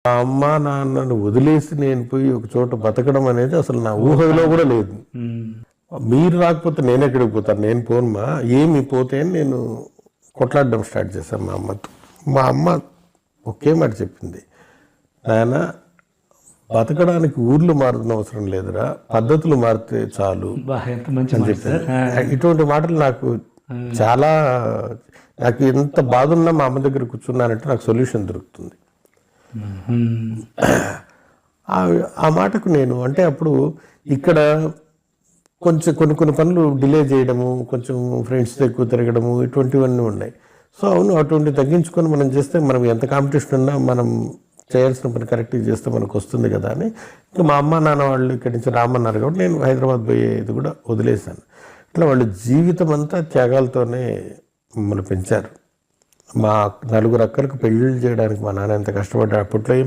మా అమ్మ నాన్నను వదిలేసి నేను పోయి ఒక చోట బతకడం అనేది అసలు నా ఊహలో కూడా లేదు. మీరు రాకపోతే నేను ఎక్కడికి పోతాను, నేను పోనుమా, ఏమి పోతే అని నేను కొట్లాడడం స్టార్ట్ చేశాను మా అమ్మతో. మా అమ్మ ఒకే మాట చెప్పింది, నాయన బతకడానికి ఊర్లు మారుతున్న అవసరం లేదురా, పద్ధతులు మారితే చాలు అని చెప్పింది. ఇటువంటి మాటలు నాకు చాలా, నాకు ఎంత బాధ ఉన్నా మా అమ్మ దగ్గర కూర్చున్నానంటే నాకు సొల్యూషన్ దొరుకుతుంది. ఆ మాటకు నేను అంటే అప్పుడు ఇక్కడ కొంచెం కొన్ని పనులు డిలే చేయడము, కొంచెం ఫ్రెండ్స్తో ఎక్కువ తిరగడము, ఇటువంటివన్నీ ఉన్నాయి. సో అవును, అటువంటి తగ్గించుకొని మనం చేస్తే మనం ఎంత కాంపిటీషన్ ఉన్నా మనం చేయాల్సిన పని కరెక్ట్గా చేస్తే మనకు వస్తుంది కదా అని ఇంకా మా అమ్మ నాన్న వాళ్ళు ఇక్కడి నుంచి రామన్నారు కాబట్టి నేను హైదరాబాద్ పోయేది కూడా వదిలేశాను. ఇట్లా వాళ్ళు జీవితం అంతా త్యాగాలతోనే మమ్మల్ని పెంచారు. మా 4 అక్కలకు పెళ్ళిళ్ళు చేయడానికి మా నాన్న ఎంత కష్టపడ్డాడు. అప్పట్లో ఏం